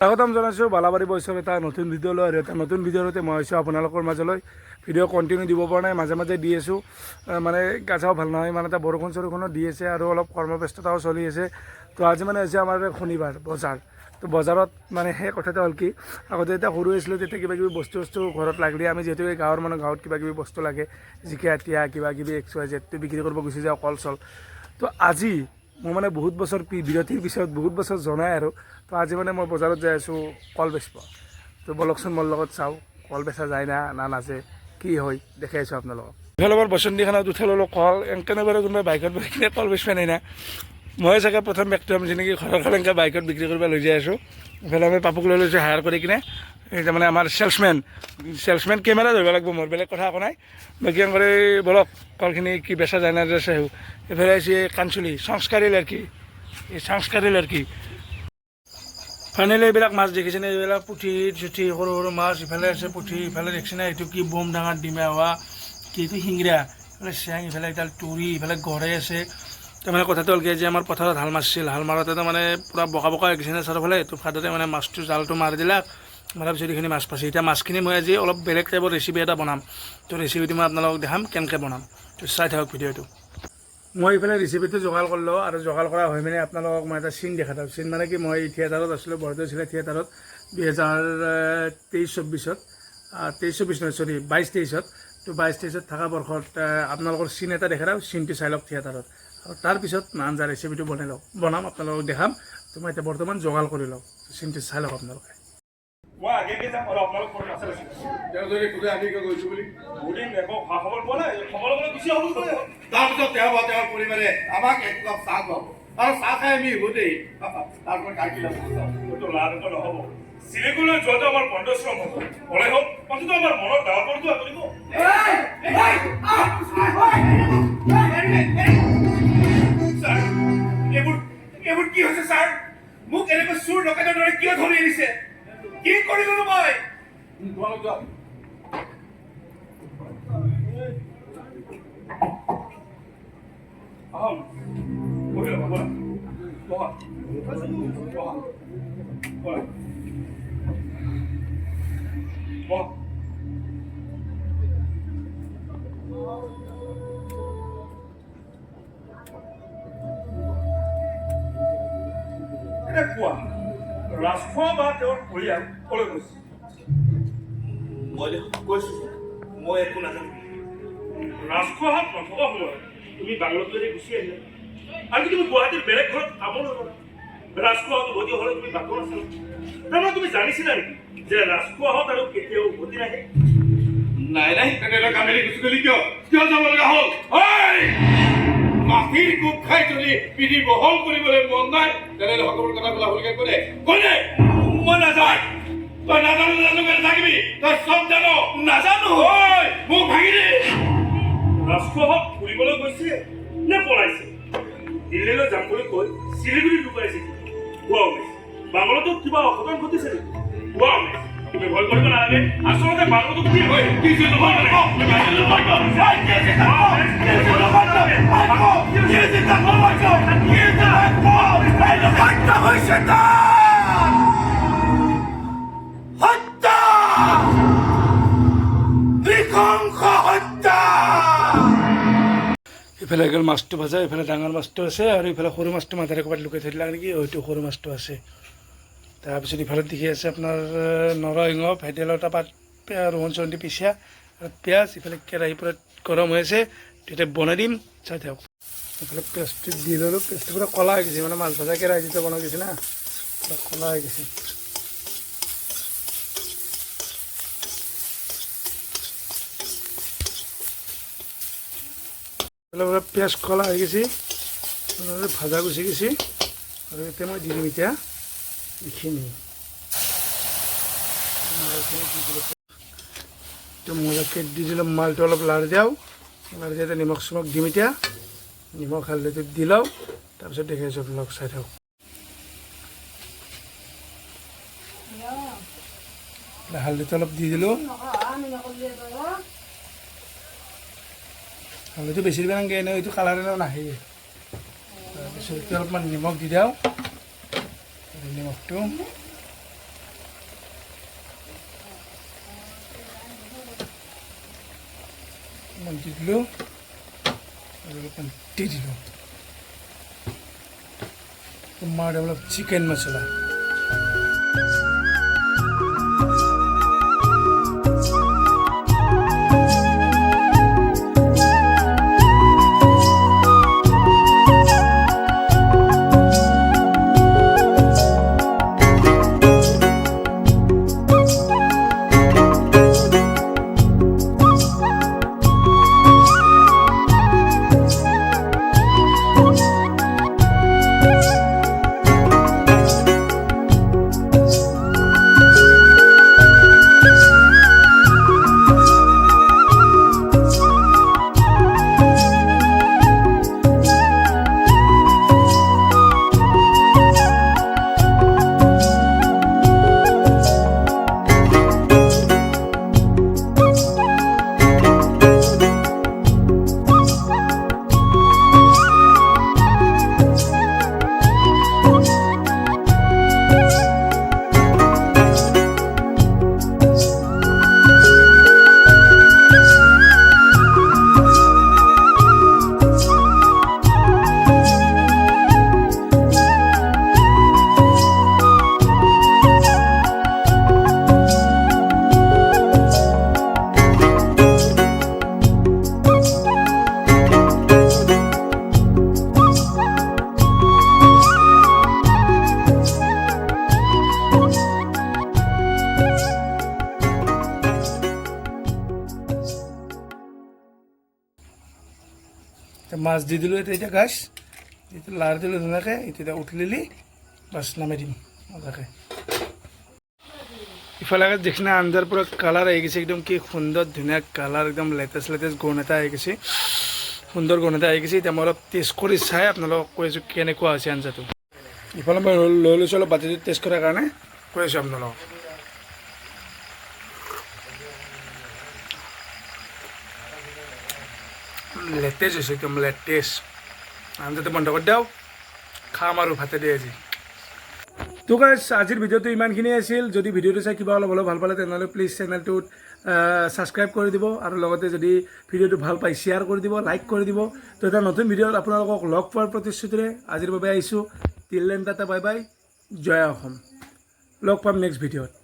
স্বাগতম জনাইছোঁ বালাবাৰী বয়সৰ এটা নতুন ভিডিঅ' লৈ আৰু এটা নতুন ভিডিঅ'ৰ সৈতে মই আছোঁ আপোনালোকৰ মাজলৈ। ভিডিঅ' কণ্টিনিউ দিব পৰা নাই, মাজে মাজে দি আছোঁ, মানে গাছাও ভাল নহয়, মানে এটা বৰষুণ চৰষুণো দি আছে আৰু অলপ কৰ্মব্যস্ততাও চলি আছে। তো আজি মানে হৈছে আমাৰ শনিবাৰ বজাৰ। তো বজাৰত মানে সেই কথাটো হ'ল কি, আগতে যেতিয়া সৰু হৈছিলোঁ তেতিয়া কিবা কিবি বস্তু ঘৰত লাগিলে আমি যিহেতু এই গাঁৱৰ মানুহ, গাঁৱত কিবা কিবি বস্তু লাগে, জিকা তিয়া কিবা কিবি XYZ বিক্ৰী কৰিব গুচি যাওঁ, কল চল। তো আজি মই মানে বহুত বছৰ বিৰতিৰ পিছত বহুত বছৰ জনাই আৰু তো আজি মানে মই বজাৰত যাই আছোঁ কল বেচিব। তো বলকচোন মোৰ লগত চাওঁ কল বেচা যায় না নাযায়, কি হয় দেখাই আছোঁ আপোনালোকক। ইফালে বসন্তীখানাত উঠাই ল'লোঁ কল, এনেকৈ বাৰু কোনোবাই বাইকত বহি কিনে কল বেচিব নাই না, মই চাগে প্ৰথম ব্যক্তি হ'ম যেনেকৈ ঘৰৰ কাৰণে এনেকৈ বাইকত বিক্ৰী কৰিব লৈ যাই আছোঁ। ইফালে আমি পাপুক লৈ লৈছোঁ হায়াৰ কৰি কিনে, এতিয়া মানে আমাৰ চেলছমেন কেমেৰা ধৰিব লাগিব, মোৰ বেলেগ কথা একো নাই। বাকী কৰি বলক কলখিনি কি বেচা যায় না যাই চাওঁ। এফালে আহিছে কাঞ্চুলি সংস্কাৰী লড়কি, এই সংস্কাৰী লড়কি। ফাইনেলি এইবিলাক মাছ দেখিছেনে, এইবিলাক পুঠি চুঠি সৰু সৰু মাছ। ইফালে আছে পুঠি, ইফালে দেখিছেনে এইটো কি বম ডাঙৰ ডিমা হোৱা কি এইটো শিঙৰা, ইফালে চেং, ইফালে এডাল তুৰি, ইফালে গড়ে আছে। তাৰমানে কথাটো হ'ল কি, যে আমাৰ পথাৰত হাল মাৰিছিল, হাল মাৰোঁতে মানে পূৰা বকা হৈ গৈছিলে চাৰিওফালে। এইটো ফাটতে মানে মাছটো জালটো মাৰি দিলাক, মাৰাৰ পিছত এইখিনি মাছ পাইছে। এতিয়া মাছখিনি মই আজি অলপ বেলেগ টাইপৰ ৰেচিপি এটা বনাম। তো ৰেচিপিটো মই আপোনালোকক দেখাম কেনেকৈ বনাম, তো চাই থাকক ভিডিঅ'টো। মই এইফালে ৰেচিপিটো যোগাৰ কৰিলোঁ আৰু যোগাৰ কৰা হৈ মানে আপোনালোকক মই এটা চিন দেখা দিওঁ। চিন মানে কি, মই থিয়েটাৰত আছিলোঁ, বৰদৈ চিলা থিয়েটাৰত 2023-24 23-24 নহয়, চৰি 22-23। তো 22-23 থকা বৰ্ষত আপোনালোকৰ চিন এটা দেখা দিওঁ, চিনটো চাই লওক থিয়েটাৰত, আৰু তাৰপিছত আঞ্জা ৰেচিপিটো বনাম আপোনালোকক দেখাম। তো মই এতিয়া বৰ্তমান যোগাৰ কৰি লওক, চিনটো চাই লওক আপোনালোকে। মই আগে যাম আৰু আপোনালোক ফোন আছে তেওঁ যদি কোনে আমি গৈছোঁ বুলি বহুদিন একো খা খবৰ পোৱা নাই, খবৰ ল'বলৈ গুচি আহোঁ। তাৰপিছত তেওঁ বা তেওঁৰ পৰিবাৰে আমাক এক কাপ চাহ খুৱাব, আৰু চাহ খাই আমি উভতেই তাৰপৰা কাৰ্কিলা হয়তো লাভ একো নহ'ব। চিলিগুৰিলৈ যোৱাটো আমাৰ বন্ধশ্ৰম হ'ব, হ'লে হওক অন্তত আমাৰ মনৰ ডাৱৰটো আঁতৰিব। ছাৰ এইবোৰ কি হৈছে ছাৰ? মোক এনেকৈ চুৰ ডকাইতৰ দৰে কিয় ধৰি আনিছে? কি কৰিলো মই? তোমালোক যাওক। কোৱা ৰাজখোৱা বা তেওঁৰ পৰিয়াল কলৈ গৈছে? মই কৈছো মই একো নাজানো। ৰাজখোৱাত নথকা সময়ত তুমি বাংলোলৈ গুচি আহিলা, আৰু তুমি গুৱাহাটীৰ বেলেগ ঘৰত কামলৈ গ'লা। ৰাজখোৱাত উভতি হ'লে তুমি বাকো নাচালা। তাৰমানে তুমি জানিছিলা নেকি যে ৰাজখোৱাত আৰু কেতিয়াও উভতি নাহে? নাই তেনেদৰে কামেৰি গুচি গলি কিয় যাব লগা হ'ল? মাটিৰ কোব খাই যদি পিঠি বহল কৰিবলৈ মন নাই, তেনেহ'লে সকলো কথা বোলা ভুলকে ক'লে মই নাযায়। তই নাজানো থাকিবি, তই চব জানো। নাজানো মোক ভাঙি দে। ৰাজখোৱাত ফুৰিবলৈ গৈছে নে পলাইছে? দিল্লীলৈ যাম বুলি কৈ চিলিগুৰি লুকাইছে, গোৱা ওলাইছে। বাংলোটোত কিবা অঘটন ঘটিছে নেকি? গোৱা ওলাইছে। তুমি ভয় কৰিব নালাগে, আচলতে বাংলোটো কি হয় ইফালে গ'ল মাছটো ভাজা, ইফালে ডাঙৰ মাছটো আছে, আৰু ইফালে সৰু মাছটো মাথাৰে ক'ৰবাত লুকাই থৈ দিলা নেকি, হয়তো সৰু মাছটো আছে। তাৰপিছত ইফালে দেখি আছে আপোনাৰ নৰসিংহ, ভেদাইলতা পাত, ৰহুন চহুন দি পিছা, আৰু পিঁয়াজ। ইফালে কেৰাহী পূৰা গৰম হৈ আছে, তেতিয়া বনাই দিম, চাই থাকক। ইফালে পেষ্টটো দি ল'লোঁ, পেষ্টটো পূৰা ক'লা হৈ গৈছে, মানে মাছ ভাজা কেৰাহী যেতিয়া বনাই গৈছে না, পূৰা ক'লা হৈ গৈছে। পূৰা পিঁয়াজ ক'লা হৈ গৈছে, ভাজা গুচি গৈছে, আৰু এতিয়া মই দি দিম এতিয়া এইখিনি মজাকৈ দি দিলোঁ। মালটো অলপ লাৰি দিওঁ, লাৰি দিয়াতে নিমখ চিমখ দিম, এতিয়া নিমখ হালধিটো দি লওঁ, তাৰপিছত দেখি আছোঁ আপোনালোক চাই থাকক। হালধিটো অলপ দি দিলোঁ, হালধিটো বেছি দিব নালাগে, এনেও এইটো কালাৰ এনেও নাহে। তাৰপিছত অলপমান নিমখ দি দিওঁ, নিমখটো দি দিলোঁ আৰু অলপমান দি দিলোঁ তোমাৰ অলপ চিকেন মছলা মাছ দি দিলোঁ এতিয়া গাছ এতিয়া লাৰ দিলোঁ ধুনীয়াকৈ এতিয়া উঠলিলি বাছ নামাই দিম মজাকৈ ইফালে দেখিনা আঞ্জাৰ পৰা কালাৰ আহি গৈছে একদম কি সুন্দৰ ধুনীয়া কালাৰ একদম লেটেষ্ট গোন্ধ এটা আহি গৈছে সুন্দৰ গোন্ধ এটা আহি গৈছে এতিয়া মই অলপ টেষ্ট কৰি চাই আপোনালোকক কৈ আছোঁ কেনেকুৱা হৈছে আঞ্জাটো ইফালে মই লৈ লৈছোঁ অলপ বাতিটো টেষ্ট কৰাৰ কাৰণে কৈ আছোঁ আপোনালোকক লেটেষ্ট হৈছে একদম লেটেষ্ট আঞ্জাটো বন্ধ কৰি দিওঁ খাম আৰু ভাতে দিয়ে আজি তো গাইছ আজিৰ ভিডিঅ'টো ইমানখিনি আছিল যদি ভিডিঅ'টো চাই কিবা অলপ ভাল পালে তেনেহ'লে প্লিজ চেনেলটোত ছাবস্ক্ৰাইব কৰি দিব আৰু লগতে যদি ভিডিঅ'টো ভাল পায় শ্বেয়াৰ কৰি দিব লাইক কৰি দিব তো এটা নতুন ভিডিঅ'ত আপোনালোকক লগ পোৱাৰ প্ৰতিশ্ৰুতিৰে আজিৰ বাবে আহিছোঁ till then tata bye bye জয় অসম লগ পাম নেক্সট ভিডিঅ'ত